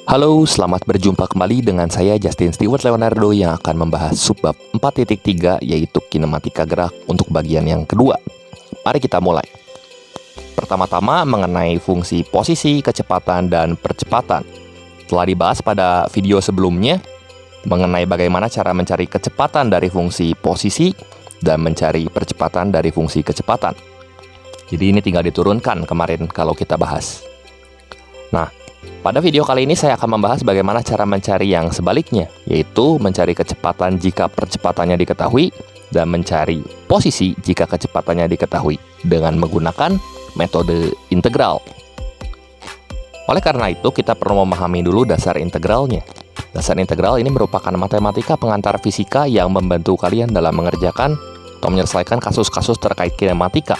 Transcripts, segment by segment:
Halo, selamat berjumpa kembali dengan saya Justin Stewart Leonardo yang akan membahas subbab 4.3 yaitu kinematika gerak untuk bagian yang kedua. Mari kita mulai. Pertama-tama mengenai fungsi posisi, kecepatan, dan percepatan. Telah dibahas pada video sebelumnya mengenai bagaimana cara mencari kecepatan dari fungsi posisi dan mencari percepatan dari fungsi kecepatan. Jadi ini tinggal diturunkan kemarin kalau kita bahas. Nah, pada video kali ini saya akan membahas bagaimana cara mencari yang sebaliknya, yaitu mencari kecepatan jika percepatannya diketahui dan mencari posisi jika kecepatannya diketahui dengan menggunakan metode integral. Oleh karena itu, kita perlu memahami dulu dasar integralnya. Dasar integral ini merupakan matematika pengantar fisika yang membantu kalian dalam mengerjakan atau menyelesaikan kasus-kasus terkait kinematika.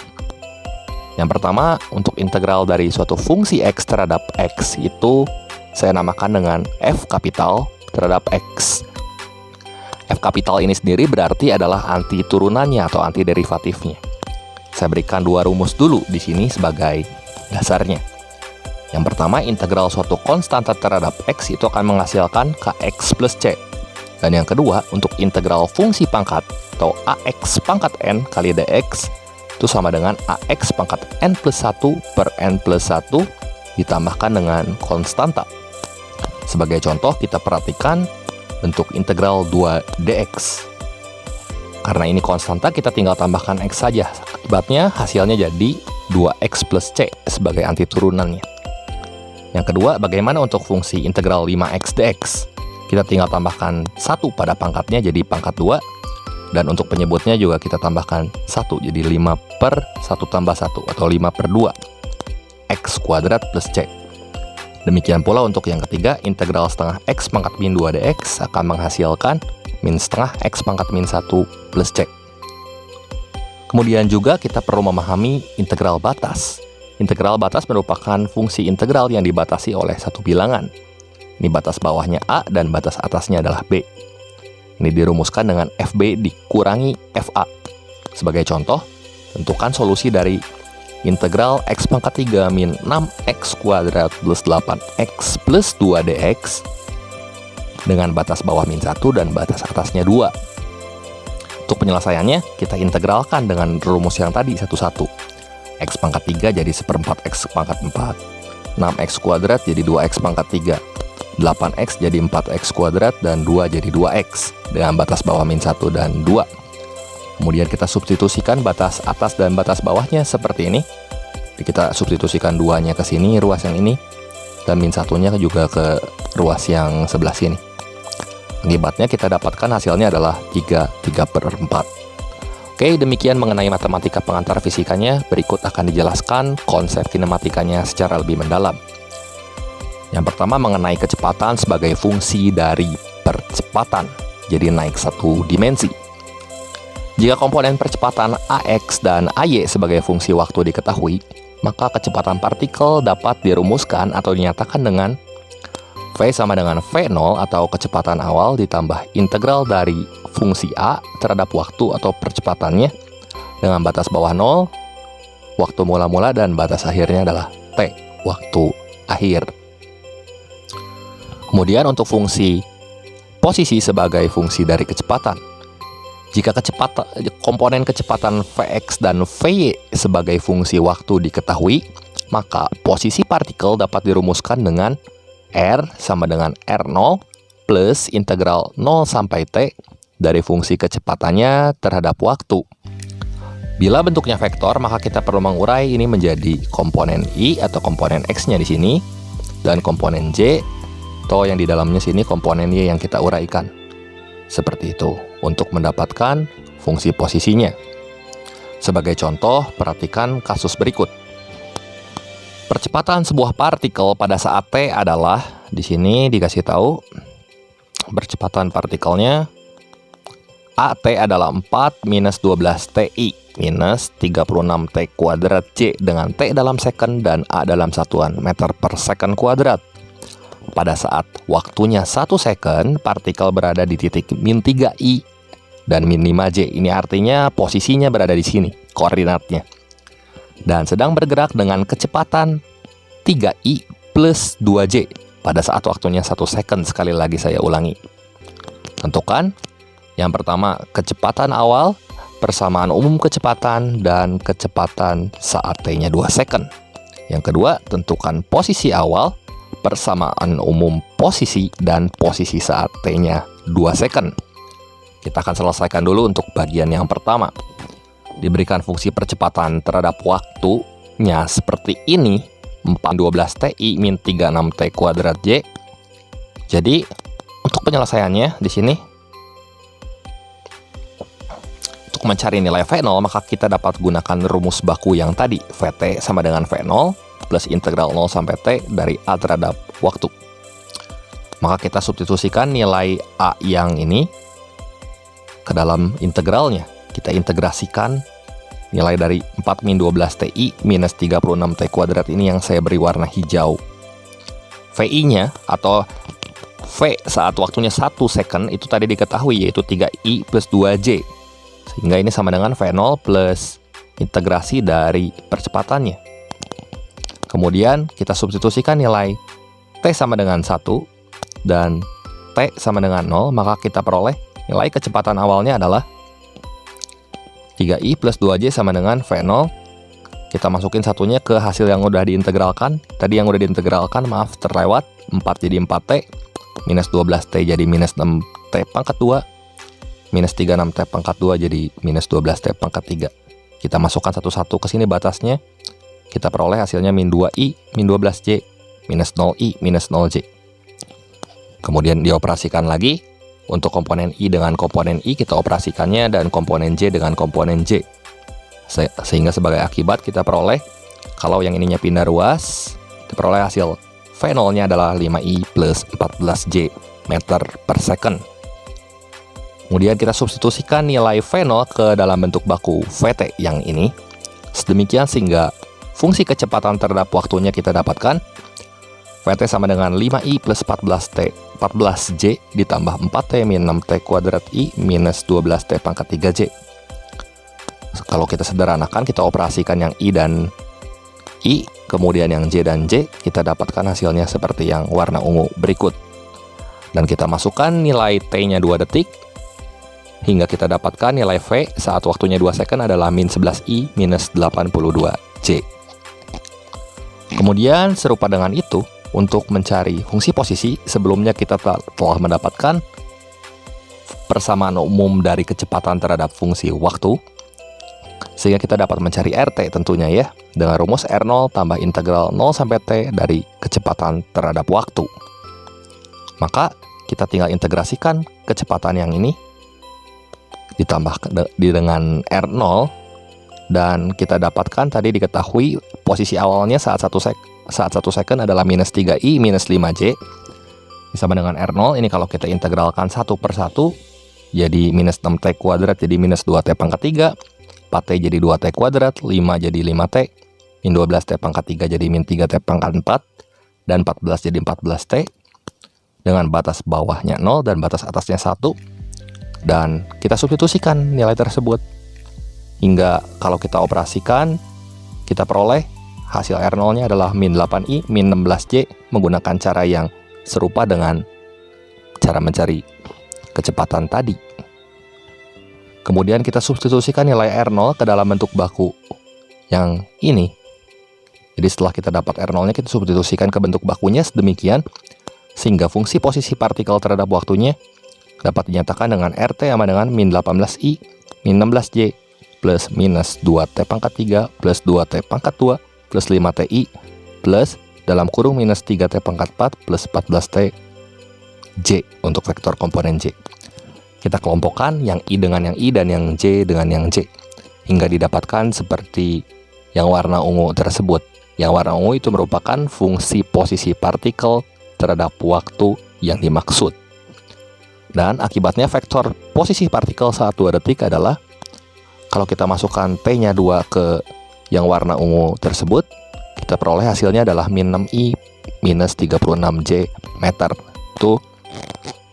Yang pertama, untuk integral dari suatu fungsi X terhadap X itu saya namakan dengan F kapital terhadap X. F kapital ini sendiri berarti adalah anti turunannya atau anti derivatifnya. Saya berikan dua rumus dulu di sini sebagai dasarnya. Yang pertama, integral suatu konstanta terhadap X itu akan menghasilkan Kx plus C. Dan yang kedua, untuk integral fungsi pangkat atau Ax pangkat N kali dx itu sama dengan AX pangkat N plus 1 per N plus 1 ditambahkan dengan konstanta. Sebagai contoh, kita perhatikan bentuk integral 2 dx. Karena ini konstanta, kita tinggal tambahkan X saja. Akibatnya, hasilnya jadi 2X plus C sebagai anti turunannya. Yang kedua, bagaimana untuk fungsi integral 5X dx? Kita tinggal tambahkan 1 pada pangkatnya jadi pangkat 2. Dan untuk penyebutnya juga kita tambahkan 1, jadi 5 per 1 tambah 1 atau 5 per 2 X kuadrat plus C. Demikian pula untuk yang ketiga, integral setengah X pangkat min 2 dx akan menghasilkan min setengah X pangkat min 1 plus C. Kemudian juga kita perlu memahami integral batas. Integral batas merupakan fungsi integral yang dibatasi oleh satu bilangan. Ini batas bawahnya A dan batas atasnya adalah B. Ini dirumuskan dengan FB dikurangi FA. Sebagai contoh, tentukan solusi dari integral X pangkat 3 min 6X kuadrat plus 8X plus 2 dx dengan batas bawah min 1 dan batas atasnya 2. Untuk penyelesaiannya, kita integralkan dengan rumus yang tadi satu-satu. X pangkat 3 jadi 1/4 X pangkat 4. 6X kuadrat jadi 2X pangkat 3. 8X jadi 4X kuadrat dan 2 jadi 2X dengan batas bawah min 1 dan 2. Kemudian kita substitusikan batas atas dan batas bawahnya seperti ini. Kita substitusikan 2-nya ke sini, ruas yang ini, dan min 1-nya juga ke ruas yang sebelah sini. Akibatnya kita dapatkan hasilnya adalah 3/4. Oke, demikian mengenai matematika pengantar fisikanya. Berikut akan dijelaskan konsep kinematikanya secara lebih mendalam. Yang pertama mengenai kecepatan sebagai fungsi dari percepatan, jadi naik satu dimensi. Jika komponen percepatan AX dan AY sebagai fungsi waktu diketahui, maka kecepatan partikel dapat dirumuskan atau dinyatakan dengan V sama dengan V0 atau kecepatan awal ditambah integral dari fungsi A terhadap waktu atau percepatannya dengan batas bawah 0, waktu mula-mula, dan batas akhirnya adalah T, waktu akhir. Kemudian untuk fungsi posisi sebagai fungsi dari kecepatan. Jika komponen kecepatan Vx dan Vy sebagai fungsi waktu diketahui, maka posisi partikel dapat dirumuskan dengan R sama dengan R0 plus integral 0 sampai T dari fungsi kecepatannya terhadap waktu. Bila bentuknya vektor, maka kita perlu mengurai ini menjadi komponen I atau komponen X-nya di sini dan komponen J atau yang di dalamnya sini komponen Y yang kita uraikan. Seperti itu untuk mendapatkan fungsi posisinya. Sebagai contoh, perhatikan kasus berikut. Percepatan sebuah partikel pada saat T adalah, di sini dikasih tahu percepatan partikelnya AT adalah 4 minus 12 TI minus 36 T kuadrat J dengan T dalam second dan A dalam satuan meter per second kuadrat. Pada saat waktunya 1 second, partikel berada di titik min 3i dan min 5j. Ini artinya posisinya berada di sini, koordinatnya. Dan sedang bergerak dengan kecepatan 3i plus 2j. pada saat waktunya 1 second. Sekali lagi saya ulangi. Tentukan yang pertama kecepatan awal, persamaan umum kecepatan, dan kecepatan saat T-nya 2 second. Yang kedua, tentukan posisi awal, persamaan umum posisi, dan posisi saat T-nya 2 second. Kita akan selesaikan dulu untuk bagian yang pertama. Diberikan fungsi percepatan terhadap waktunya seperti ini, 412 Ti min 36 T kuadrat J. Jadi, untuk penyelesaiannya di sini, untuk mencari nilai V0, maka kita dapat gunakan rumus baku yang tadi. Vt sama dengan V0 plus integral 0 sampai T dari A terhadap waktu. Maka kita substitusikan nilai A yang ini ke dalam integralnya. Kita integrasikan nilai dari 4 min 12 Ti minus 36 T kuadrat ini yang saya beri warna hijau. VI-nya atau V saat waktunya 1 second itu tadi diketahui, yaitu 3I plus 2J. Sehingga ini sama dengan V0 plus integrasi dari percepatannya. Kemudian kita substitusikan nilai T sama dengan 1 dan T sama dengan 0, maka kita peroleh nilai kecepatan awalnya adalah 3I plus 2J sama dengan V0. Kita masukin satunya ke hasil yang udah diintegralkan. Tadi yang udah diintegralkan, maaf, terlewat. 4 jadi 4T, minus 12T jadi minus 6T pangkat 2, minus 36T pangkat 2 jadi minus 12T pangkat 3. Kita masukkan satu-satu ke sini batasnya. Kita peroleh hasilnya min 2I, min 12J, minus 0I, minus 0J. Kemudian dioperasikan lagi. Untuk komponen I dengan komponen I kita operasikannya, dan komponen J dengan komponen J. Sehingga sebagai akibat kita peroleh, kalau yang ininya pindah ruas, kita peroleh hasil V0-nya adalah 5I plus 14J meter per second. Kemudian kita substitusikan nilai V0 ke dalam bentuk baku Vt yang ini. Sedemikian sehingga fungsi kecepatan terhadap waktunya kita dapatkan. Vt sama dengan 5I plus 14J ditambah 4T min 6T kuadrat I minus 12T pangkat 3J. Kalau kita sederhanakan, kita operasikan yang I dan I, kemudian yang J dan J, kita dapatkan hasilnya seperti yang warna ungu berikut. Dan kita masukkan nilai T-nya 2 detik, hingga kita dapatkan nilai V saat waktunya 2 second adalah min 11I minus 82J. Kemudian serupa dengan itu, untuk mencari fungsi posisi, sebelumnya kita telah mendapatkan persamaan umum dari kecepatan terhadap fungsi waktu, sehingga kita dapat mencari RT tentunya ya, dengan rumus R0 tambah integral 0 sampai T dari kecepatan terhadap waktu. Maka kita tinggal integrasikan kecepatan yang ini ditambah dengan R0, dan kita dapatkan tadi diketahui posisi awalnya saat 1 second adalah minus 3I minus 5J sama dengan R0. Ini kalau kita integralkan satu per satu jadi minus 6T kuadrat jadi minus 2T pangkat 3, 4T jadi 2T kuadrat, 5 jadi 5T, min 12T pangkat 3 jadi min 3T pangkat 4, dan 14 jadi 14T dengan batas bawahnya 0 dan batas atasnya 1. Dan kita substitusikan nilai tersebut hingga kalau kita operasikan, kita peroleh hasil R0-nya adalah min 8I, min 16J menggunakan cara yang serupa dengan cara mencari kecepatan tadi. Kemudian kita substitusikan nilai R0 ke dalam bentuk baku yang ini. Jadi setelah kita dapat R0-nya, kita substitusikan ke bentuk bakunya sedemikian sehingga fungsi posisi partikel terhadap waktunya dapat dinyatakan dengan RT sama dengan min 18I, min 16J, plus minus 2T pangkat 3, plus 2T pangkat 2, plus 5TI, plus dalam kurung minus 3T pangkat 4, plus 14T J untuk vektor komponen J. Kita kelompokkan yang I dengan yang I dan yang J dengan yang J, hingga didapatkan seperti yang warna ungu tersebut. Yang warna ungu itu merupakan fungsi posisi partikel terhadap waktu yang dimaksud. Dan akibatnya vektor posisi partikel saat 2 detik adalah, kalau kita masukkan T-nya 2 ke yang warna ungu tersebut, kita peroleh hasilnya adalah min 6I minus 36J meter. Itu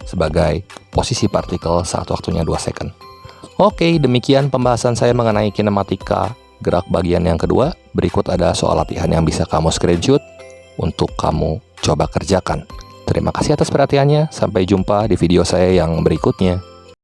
sebagai posisi partikel saat waktunya 2 second. Oke, demikian pembahasan saya mengenai kinematika gerak bagian yang kedua. Berikut ada soal latihan yang bisa kamu screenshot untuk kamu coba kerjakan. Terima kasih atas perhatiannya. Sampai jumpa di video saya yang berikutnya.